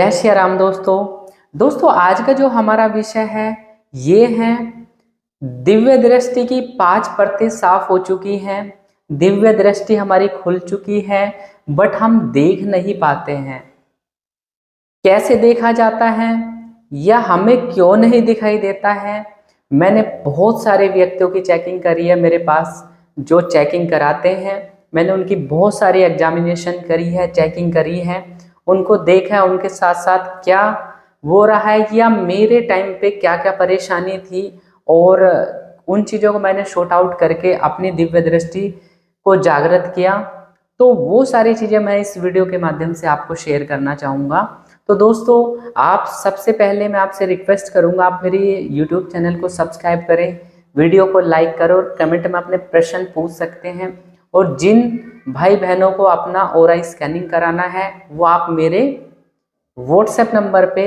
जय श्री राम दोस्तों आज का जो हमारा विषय है ये है दिव्य दृष्टि की 5 परतें साफ हो चुकी हैं। दिव्य दृष्टि हमारी खुल चुकी है बट हम देख नहीं पाते हैं। कैसे देखा जाता है या हमें क्यों नहीं दिखाई देता है? मैंने बहुत सारे व्यक्तियों की चेकिंग करी है, मेरे पास जो चेकिंग कराते हैं मैंने उनकी बहुत सारी एग्जामिनेशन करी है, चेकिंग करी है, उनको देखा है, उनके साथ साथ क्या वो रहा है या मेरे टाइम पे क्या क्या परेशानी थी और उन चीज़ों को मैंने शॉर्ट आउट करके अपनी दिव्य दृष्टि को जागृत किया। तो वो सारी चीज़ें मैं इस वीडियो के माध्यम से आपको शेयर करना चाहूँगा। तो दोस्तों आप सबसे पहले मैं आपसे रिक्वेस्ट करूँगा, आप मेरी यूट्यूब चैनल को सब्सक्राइब करें, वीडियो को लाइक करो और कमेंट में अपने प्रश्न पूछ सकते हैं। और जिन भाई बहनों को अपना ऑरा स्कैनिंग कराना है वो आप मेरे व्हाट्सएप नंबर पे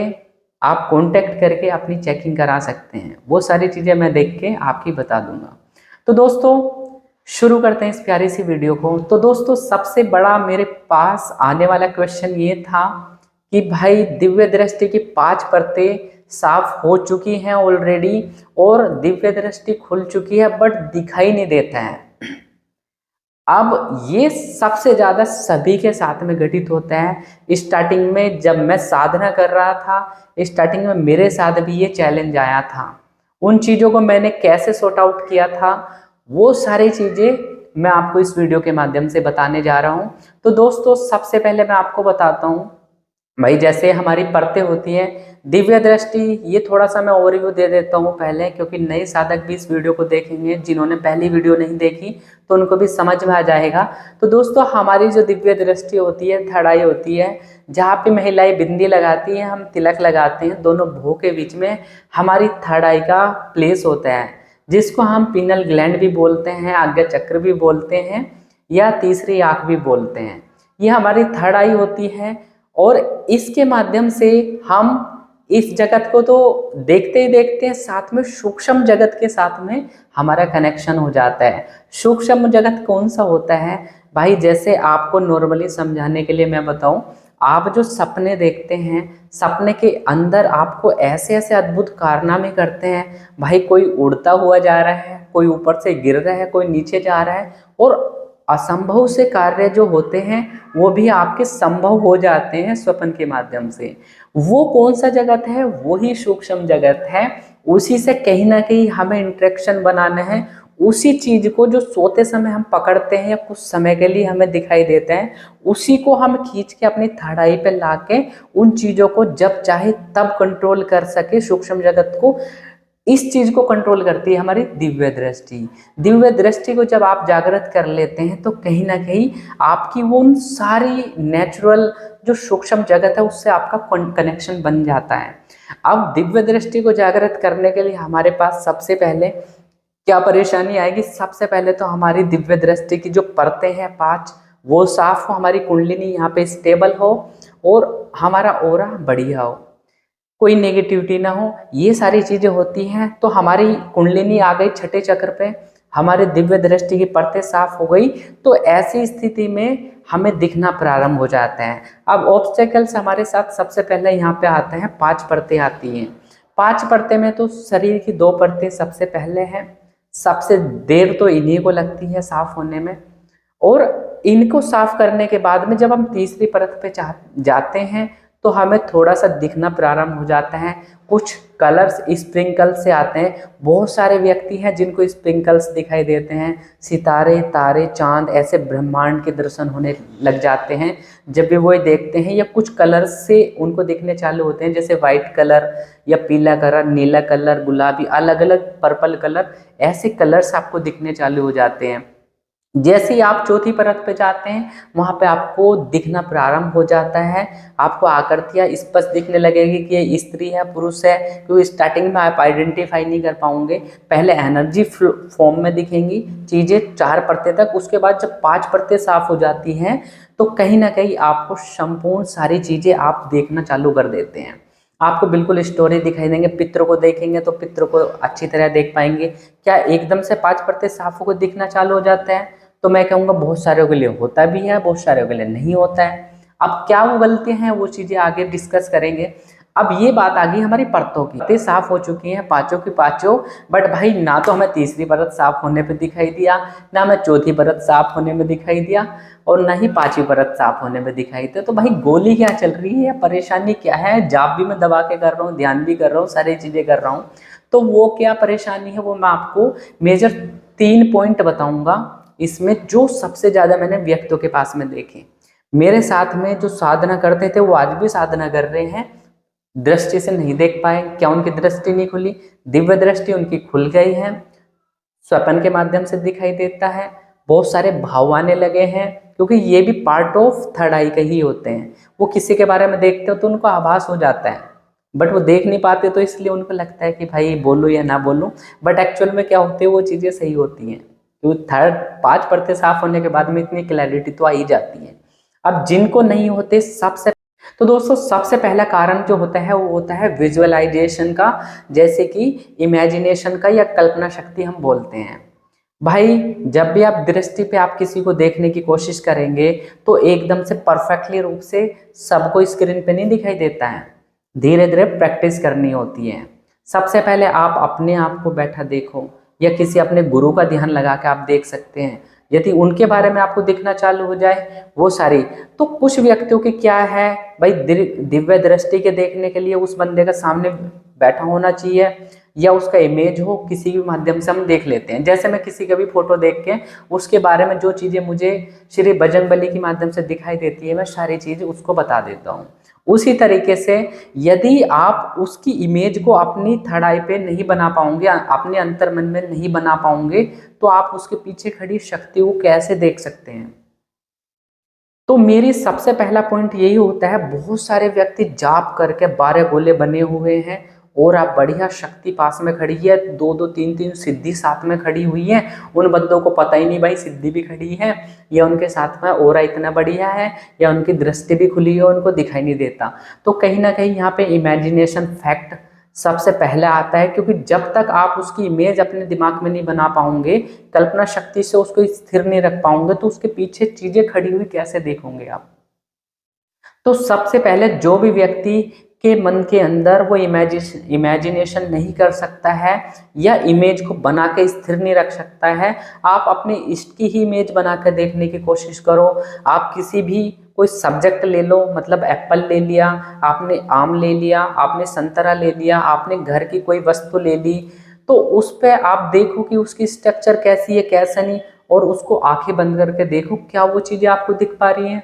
आप कांटेक्ट करके अपनी चेकिंग करा सकते हैं। वो सारी चीज़ें मैं देख के आपकी बता दूंगा। तो दोस्तों शुरू करते हैं इस प्यारी सी वीडियो को। तो दोस्तों सबसे बड़ा मेरे पास आने वाला क्वेश्चन ये था कि भाई दिव्य दृष्टि की 5 परतें साफ हो चुकी हैं ऑलरेडी और दिव्य दृष्टि खुल चुकी है बट दिखाई नहीं देता है। अब ये सबसे ज़्यादा सभी के साथ में घटित होता है। स्टार्टिंग में जब मैं साधना कर रहा था, स्टार्टिंग में मेरे साथ भी ये चैलेंज आया था। उन चीज़ों को मैंने कैसे सॉर्ट आउट किया था वो सारी चीज़ें मैं आपको इस वीडियो के माध्यम से बताने जा रहा हूँ। तो दोस्तों सबसे पहले मैं आपको बताता हूँ भाई, जैसे हमारी परतें होती हैं दिव्य दृष्टि, ये थोड़ा सा मैं ओवरव्यू दे देता हूँ पहले, क्योंकि नए साधक भी इस वीडियो को देखेंगे, जिन्होंने पहली वीडियो नहीं देखी तो उनको भी समझ में आ जाएगा। तो दोस्तों हमारी जो दिव्य दृष्टि होती है, थर्ड आई होती है, जहाँ पे महिलाएं बिंदी लगाती हैं, हम तिलक लगाते हैं, दोनों भों के बीच में हमारी थर्ड आई का प्लेस होता है, जिसको हम पीनल ग्लैंड भी बोलते हैं, आज्ञा चक्र भी बोलते हैं या तीसरी आँख भी बोलते हैं। ये हमारी थर्ड आई होती है और इसके माध्यम से हम इस जगत को तो देखते ही देखते हैं, साथ में सूक्ष्म जगत के साथ में हमारा कनेक्शन हो जाता है। सूक्ष्म जगत कौन सा होता है भाई? जैसे आपको नॉर्मली समझाने के लिए मैं बताऊं, आप जो सपने देखते हैं, सपने के अंदर आपको ऐसे ऐसे अद्भुत कारनामे करते हैं भाई। कोई उड़ता हुआ जा रहा है, कोई ऊपर से गिर रहा है, कोई नीचे जा रहा है, और असंभव से कार्य जो होते हैं वो भी आपके संभव हो जाते हैं स्वप्न के माध्यम से। वो कौन सा जगत है? वही सूक्ष्म जगत है। उसी से कहीं ना कहीं हमें इंटरेक्शन बनाना है। उसी चीज को जो सोते समय हम पकड़ते हैं या कुछ समय के लिए हमें दिखाई देता है, उसी को हम खींच के अपनी थर्ड आई पे लाके उन चीजों को जब चाहे तब कंट्रोल कर सके। सूक्ष्म जगत को, इस चीज को कंट्रोल करती है हमारी दिव्य दृष्टि। दिव्य दृष्टि को जब आप जागृत कर लेते हैं तो कहीं ना कहीं आपकी वो उन सारी नेचुरल जो सूक्ष्म जगत है उससे आपका कनेक्शन बन जाता है। अब दिव्य दृष्टि को जागृत करने के लिए हमारे पास सबसे पहले क्या परेशानी आएगी? सबसे पहले तो हमारी दिव्य दृष्टि की जो परतें हैं 5 वो साफ हो, हमारी कुंडलिनी यहाँ पे स्टेबल हो और हमारा ऑरा बढ़िया हो, कोई नेगेटिविटी ना हो। ये सारी चीजें होती हैं तो हमारी कुंडलिनी आ गई छठे चक्र पे, हमारे दिव्य दृष्टि की परतें साफ हो गई, तो ऐसी स्थिति में हमें दिखना प्रारंभ हो जाता है। अब ऑब्स्टेकल्स हमारे साथ सबसे पहले यहाँ पे आते हैं, 5 परतें आती हैं। 5 परतें में तो शरीर की 2 परतें सबसे पहले हैं। सबसे देर तो इन्हीं को लगती है साफ होने में, और इनको साफ करने के बाद में जब हम तीसरी परत पे जाते हैं तो हमें थोड़ा सा दिखना प्रारंभ हो जाता है। कुछ कलर्स स्प्रिंकल्स से आते हैं। बहुत सारे व्यक्ति हैं जिनको स्प्रिंकल्स दिखाई देते हैं, सितारे, तारे, चांद, ऐसे ब्रह्मांड के दर्शन होने लग जाते हैं जब भी वो देखते हैं, या कुछ कलर्स से उनको दिखने चालू होते हैं, जैसे वाइट कलर या पीला कलर, नीला कलर, गुलाबी, अलग अलग पर्पल कलर, ऐसे कलर्स आपको दिखने चालू हो जाते हैं। जैसे ही आप चौथी परत पे जाते हैं वहां पे आपको दिखना प्रारंभ हो जाता है। आपको आकृतियां स्पष्ट दिखने लगेगी कि ये स्त्री है, पुरुष है, क्योंकि स्टार्टिंग में आप आइडेंटिफाई नहीं कर पाओगे। पहले एनर्जी फॉर्म में दिखेंगी चीजें 4 परतें तक, उसके बाद जब 5 परतें साफ हो जाती हैं तो कहीं ना कहीं आपको संपूर्ण सारी चीजें आप देखना चालू कर देते हैं। आपको बिल्कुल स्टोरी दिखाई देंगे। पितरों को देखेंगे तो पितरों को अच्छी तरह देख पाएंगे। क्या एकदम से 5 परतें साफ होकर दिखना चालू हो जाता है? तो मैं कहूँगा बहुत सारे के लिए होता भी है, बहुत सारे के लिए नहीं होता है। अब क्या वो गलतियां हैं वो चीजें आगे डिस्कस करेंगे। अब ये बात आ गई हमारी परतों की, परतें साफ हो चुकी हैं पांचों की पांचों, बट भाई ना तो हमें तीसरी परत साफ होने पे दिखाई दिया, ना हमें चौथी परत साफ होने में दिखाई दिया, और ना ही पांचवी परत साफ होने में दिखाई दिया। तो भाई गोली क्या चल रही है या परेशानी क्या है? जाप भी मैं दबा के कर रहा हूँ, ध्यान भी कर रहा हूँ, सारी चीजें कर रहा हूँ, तो वो क्या परेशानी है वो मैं आपको मेजर 3 पॉइंट बताऊंगा इसमें, जो सबसे ज्यादा मैंने व्यक्तियों के पास में देखे। मेरे साथ में जो साधना करते थे वो आज भी साधना कर रहे हैं, दृष्टि से नहीं देख पाए। क्या उनकी दृष्टि नहीं खुली? दिव्य दृष्टि उनकी खुल गई है, स्वप्न के माध्यम से दिखाई देता है, बहुत सारे भाव आने लगे हैं, क्योंकि ये भी पार्ट ऑफ थर्ड आई के ही होते हैं। वो किसी के बारे में देखते हो तो उनको आभास हो जाता है, बट वो देख नहीं पाते, तो इसलिए उनको लगता है कि भाई बोलूं या ना बोलूं, बट एक्चुअल में क्या होते हैं वो चीज़ें सही होती हैं, क्योंकि थर्ड 5 परतें साफ होने के बाद में इतनी क्लैरिटी तो आ ही जाती है। अब जिनको नहीं होते सबसे, तो दोस्तों सबसे पहला कारण जो होता है वो होता है विजुअलाइजेशन का, जैसे कि इमेजिनेशन का या कल्पना शक्ति हम बोलते हैं। भाई जब भी आप दृष्टि पे आप किसी को देखने की कोशिश करेंगे तो एकदम से परफेक्टली रूप से सबको स्क्रीन पे नहीं दिखाई देता है, धीरे धीरे प्रैक्टिस करनी होती है। सबसे पहले आप अपने आप को बैठा देखो, या किसी अपने गुरु का ध्यान लगा के आप देख सकते हैं। यदि उनके बारे में आपको दिखना चालू हो जाए वो सारी, तो कुछ व्यक्तियों के क्या है भाई, दिव्य दृष्टि के देखने के लिए उस बंदे का सामने बैठा होना चाहिए, या उसका इमेज हो, किसी भी माध्यम से हम देख लेते हैं। जैसे मैं किसी का भी फोटो देख के उसके बारे में जो चीज़ें मुझे श्री बजरंगबली के माध्यम से दिखाई देती है मैं सारी चीज़ें उसको बता देता हूँ। उसी तरीके से यदि आप उसकी इमेज को अपनी थर्ड आई पे नहीं बना पाओगे, अपने अंतर मन में नहीं बना पाओगे, तो आप उसके पीछे खड़ी शक्ति को कैसे देख सकते हैं? तो मेरी सबसे पहला पॉइंट यही होता है, बहुत सारे व्यक्ति जाप करके 12 गोले बने हुए हैं और आप बढ़िया शक्ति पास में खड़ी है, 2-2 3-3 सिद्धि साथ में खड़ी हुई है, उन बंदों को पता ही नहीं भाई सिद्धि भी खड़ी है, या उनके साथ में ओरा इतना बढ़िया है, या उनकी दृष्टि भी खुली है, उनको दिखाई नहीं देता। तो कहीं ना कहीं यहाँ पे इमेजिनेशन फैक्ट सबसे पहले आता है, क्योंकि जब तक आप उसकी इमेज अपने दिमाग में नहीं बना पाओगे, कल्पना शक्ति से उसको स्थिर नहीं रख पाओगे, तो उसके पीछे चीजें खड़ी हुई कैसे देखोगे आप? तो सबसे पहले जो भी व्यक्ति के मन के अंदर वो इमेजिनेशन नहीं कर सकता है, या इमेज को बना के स्थिर नहीं रख सकता है, आप अपने इष्ट की ही इमेज बना कर देखने की कोशिश करो। आप किसी भी कोई सब्जेक्ट ले लो, मतलब एप्पल ले लिया आपने, आम ले लिया आपने, संतरा ले लिया आपने, घर की कोई वस्तु ले ली, तो उस पर आप देखो कि उसकी स्ट्रक्चर कैसी है कैसा नहीं, और उसको आंखें बंद करके देखो क्या वो चीज़ें आपको दिख पा रही हैं,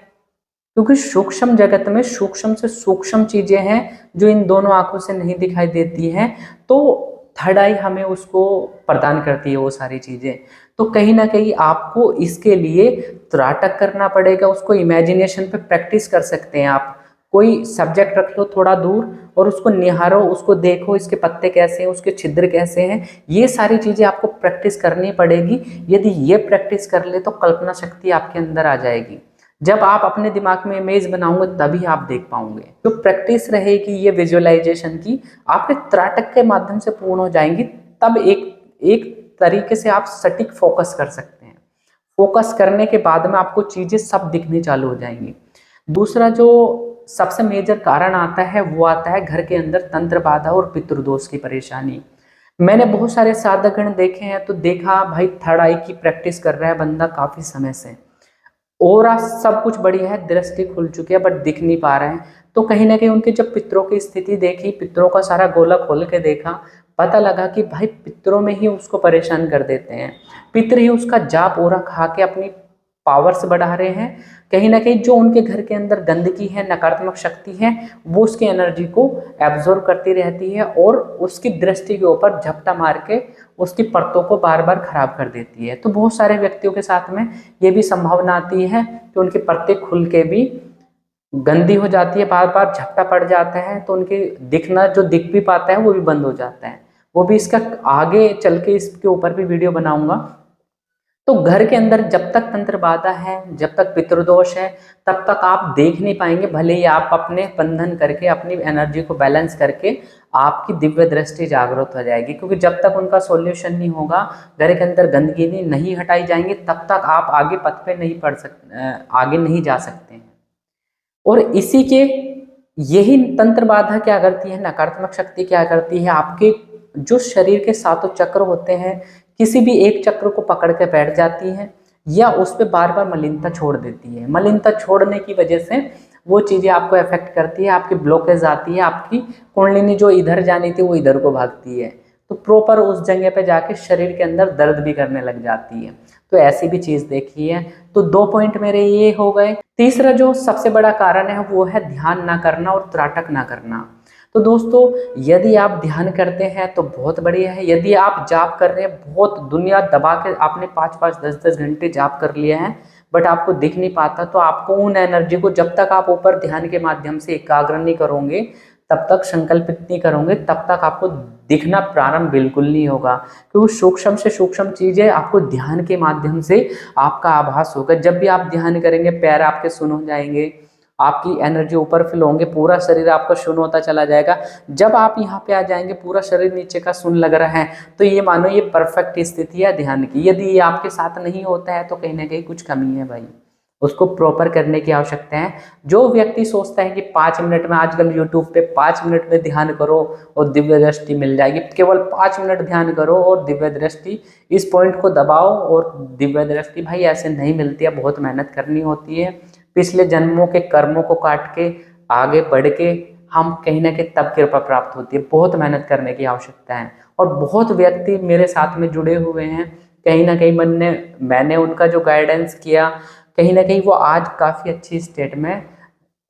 क्योंकि सूक्ष्म जगत में सूक्ष्म से सूक्ष्म चीजें हैं जो इन दोनों आंखों से नहीं दिखाई देती हैं, तो थर्ड आई हमें उसको प्रदान करती है वो सारी चीजें। तो कहीं ना कहीं आपको इसके लिए त्राटक करना पड़ेगा, उसको इमेजिनेशन पे प्रैक्टिस कर सकते हैं आप। कोई सब्जेक्ट रख लो थोड़ा दूर और उसको निहारो, उसको देखो इसके पत्ते कैसे हैं, उसके छिद्र कैसे हैं, ये सारी चीजें आपको प्रैक्टिस करनी पड़ेगी। यदि ये प्रैक्टिस कर ले तो कल्पना शक्ति आपके अंदर आ जाएगी। जब आप अपने दिमाग में इमेज बनाओगे तभी आप देख पाओगे। जो प्रैक्टिस रहेगी ये विजुअलाइजेशन की, आपके त्राटक के माध्यम से पूर्ण हो जाएंगी, तब एक तरीके से आप सटीक फोकस कर सकते हैं। फोकस करने के बाद में आपको चीजें सब दिखने चालू हो जाएंगी। दूसरा जो सबसे मेजर कारण आता है वो आता है घर के अंदर तंत्र बाधा और पितृदोष की परेशानी। मैंने बहुत सारे साधकगण देखे हैं, तो देखा भाई थर्ड आई की प्रैक्टिस कर रहा है बंदा काफी समय से, और सब कुछ बढ़िया है, दृष्टि खुल चुकी है, बट दिख नहीं पा रहे हैं। तो कहीं ना कहीं उनके जब पितरों की स्थिति देखी, पितरों का सारा गोला खोल के देखा, पता लगा कि भाई पितरों में ही उसको परेशान कर देते हैं, पितर ही उसका जाप ओरा खा के अपनी पावर्स बढ़ा रहे हैं। कहीं ना कहीं जो उनके घर के अंदर गंदगी है, नकारात्मक शक्ति है, वो उसकी एनर्जी को एब्जॉर्ब करती रहती है और उसकी दृष्टि के ऊपर झपटा मार के उसकी परतों को बार बार खराब कर देती है। तो बहुत सारे व्यक्तियों के साथ में ये भी संभावना आती है कि उनकी परतें खुल के भी गंदी हो जाती है, बार बार झपटा पड़ जाता है, तो उनके दिखना जो दिख भी पाता है वो भी बंद हो जाता है। वो भी इसका आगे चल के इसके ऊपर भी वीडियो बनाऊंगा। तो घर के अंदर जब तक तंत्र बाधा है, जब तक पितृदोष है, तब तक आप देख नहीं पाएंगे, भले ही आप अपने बंधन करके अपनी एनर्जी को बैलेंस करके आपकी दिव्य दृष्टि जागृत हो जाएगी। क्योंकि जब तक उनका सॉल्यूशन नहीं होगा, घर के अंदर गंदगी नहीं हटाई जाएंगी, तब तक आप आगे पथ पे नहीं पढ़ सकते, आगे नहीं जा सकते हैं। और इसी के यही तंत्र बाधा क्या करती है, नकारात्मक शक्ति क्या करती है, आपके जो शरीर के सातों चक्र होते हैं किसी भी एक चक्र को पकड़ के बैठ जाती है या उस पर बार बार मलिनता छोड़ देती है। मलिनता छोड़ने की वजह से वो चीज़ें आपको अफेक्ट करती है, आपकी ब्लॉकेज आती है, आपकी कुंडलिनी जो इधर जानी थी वो इधर को भागती है, तो प्रॉपर उस जगह पे जाके शरीर के अंदर दर्द भी करने लग जाती है। तो ऐसी भी चीज़ देखी है। तो 2 पॉइंट मेरे ये हो गए। तीसरा जो सबसे बड़ा कारण है वो है ध्यान ना करना और त्राटक ना करना। तो दोस्तों यदि आप ध्यान करते हैं तो बहुत बढ़िया है, यदि आप जाप कर रहे हैं, बहुत दुनिया दबा के आपने 5-5 10-10 घंटे जाप कर लिया है बट आपको दिख नहीं पाता, तो आपको उन एनर्जी को जब तक आप ऊपर ध्यान के माध्यम से एकाग्र नहीं करोगे, तब तक संकल्पित नहीं करोगे, तब तक आपको दिखना प्रारंभ बिल्कुल नहीं होगा। क्योंकि सूक्ष्म से सूक्ष्म चीजें आपको ध्यान के माध्यम से आपका आभास होगा। जब भी आप ध्यान करेंगे पैर आपके सुन्न हो जाएंगे, आपकी एनर्जी ऊपर फ्लो होंगे, पूरा शरीर आपका शून्य होता चला जाएगा। जब आप यहाँ पे आ जाएंगे पूरा शरीर नीचे का शून्य लग रहा है, तो ये मानो ये परफेक्ट स्थिति है ध्यान की। यदि ये आपके साथ नहीं होता है तो कहीं ना कहीं कुछ कमी है भाई, उसको प्रॉपर करने की आवश्यकता है। जो व्यक्ति सोचता है कि 5 मिनट में, आजकल यूट्यूब पे 5 मिनट में ध्यान करो और दिव्य दृष्टि मिल जाएगी, केवल 5 मिनट ध्यान करो और दिव्य दृष्टि, इस पॉइंट को दबाओ और दिव्य दृष्टि, भाई ऐसे नहीं मिलती है, बहुत मेहनत करनी होती है। पिछले जन्मों के कर्मों को काट के आगे बढ़ के हम कहीं ना कहीं तब कृपा प्राप्त होती है। बहुत मेहनत करने की आवश्यकता है और बहुत व्यक्ति मेरे साथ में जुड़े हुए हैं, कहीं ना कहीं मैंने उनका जो गाइडेंस किया, कहीं ना कहीं वो आज काफ़ी अच्छी स्टेट में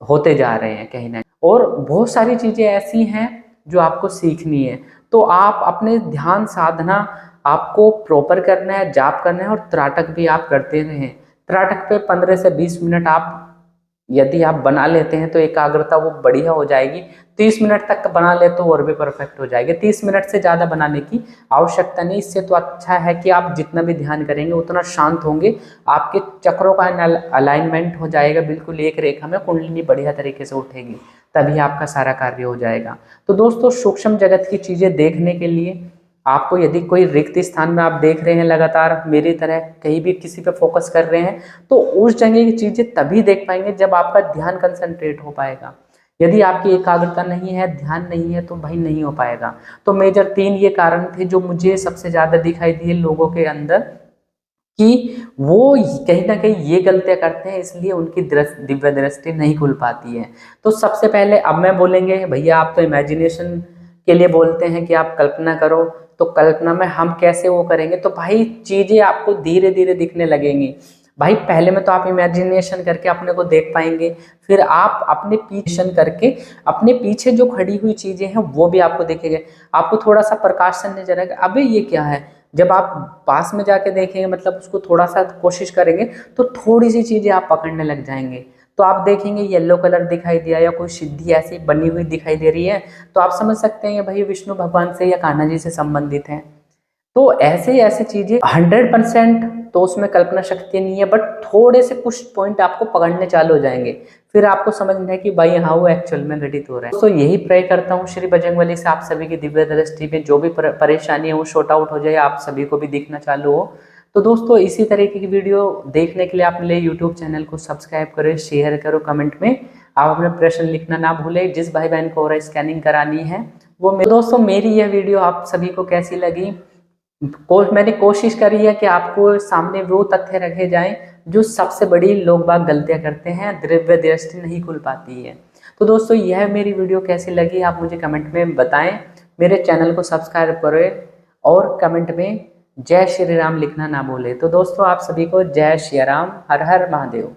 होते जा रहे हैं कहीं ना। और बहुत सारी चीज़ें ऐसी हैं जो आपको सीखनी है। तो आप अपने ध्यान साधना आपको प्रॉपर करना है, जाप करना है और त्राटक भी आप करते रहें। त्राटक पे 15 से 20 मिनट आप यदि आप बना लेते हैं तो एकाग्रता वो बढ़िया हो जाएगी। 30 मिनट तक बना ले तो और भी परफेक्ट हो जाएगी। 30 मिनट से ज़्यादा बनाने की आवश्यकता नहीं। इससे तो अच्छा है कि आप जितना भी ध्यान करेंगे उतना शांत होंगे, आपके चक्रों का अलाइनमेंट हो जाएगा, बिल्कुल एक रेखा में कुंडलिनी बढ़िया तरीके से उठेगी, तभी आपका सारा कार्य हो जाएगा। तो दोस्तों सूक्ष्म जगत की चीज़ें देखने के लिए आपको, यदि कोई रिक्त स्थान में आप देख रहे हैं लगातार मेरी तरह कहीं भी किसी पे फोकस कर रहे हैं, तो उस जगह की चीज़ें तभी देख पाएंगे जब आपका ध्यान कंसंट्रेट हो पाएगा। यदि आपकी एकाग्रता नहीं है, ध्यान नहीं है, तो भाई नहीं हो पाएगा। तो मेजर 3 ये कारण थे जो मुझे सबसे ज़्यादा दिखाई दिए लोगों के अंदर, कि वो कहीं ना कहीं ये गलतियां करते हैं, इसलिए उनकी दिव्य दृष्टि नहीं खुल पाती है। तो सबसे पहले अब मैं बोलेंगे, भैया आप तो इमेजिनेशन के लिए बोलते हैं कि आप कल्पना करो, तो कल्पना में हम कैसे वो करेंगे? तो भाई चीजें आपको धीरे धीरे दिखने लगेंगी। भाई पहले में तो आप इमेजिनेशन करके अपने को देख पाएंगे, फिर आप अपने पीछे करके अपने पीछे जो खड़ी हुई चीजें हैं वो भी आपको दिखेंगे। आपको थोड़ा सा प्रकाश से नजर आएगा, अबे ये क्या है। जब आप पास में जाके देखेंगे, मतलब उसको थोड़ा सा कोशिश करेंगे, तो थोड़ी सी चीजें आप पकड़ने लग जाएंगे। तो आप देखेंगे येलो कलर दिखाई दिया या कोई सिद्धि ऐसी बनी हुई दिखाई दे रही है, तो आप समझ सकते हैं भाई विष्णु भगवान से या कान्हा जी से संबंधित है। तो ऐसे ऐसे चीजें 100% तो उसमें कल्पना शक्ति नहीं है, बट थोड़े से कुछ पॉइंट आपको पकड़ने चालू हो जाएंगे, फिर आपको समझना है कि भाई हाँ वो एक्चुअल में घटित हो रहा है। तो यही प्रे करता हूँ श्री बजरंगबली से आप सभी की दिव्य दृष्टि में जो भी परेशानी है वो शॉर्ट आउट हो जाए, आप सभी को भी दिखना चालू हो। तो दोस्तों इसी तरीके की वीडियो देखने के लिए आप मेरे यूट्यूब चैनल को सब्सक्राइब करो, शेयर करो, कमेंट में आप अपने प्रश्न लिखना ना भूलें। जिस भाई बहन को और स्कैनिंग करानी है वो दोस्तों मेरी यह वीडियो आप सभी को कैसी लगी, मैंने कोशिश करी है कि आपको सामने वो तथ्य रखे जाएं जो सबसे बड़ी लोग बाग गलतियां करते हैं, दिव्य दृष्टि नहीं खुल पाती है। तो दोस्तों यह मेरी वीडियो कैसी लगी आप मुझे कमेंट में बताएं। मेरे चैनल को सब्सक्राइब करें और कमेंट में जय श्री राम लिखना ना भूलें। तो दोस्तों आप सभी को जय श्री राम, हर हर महादेव।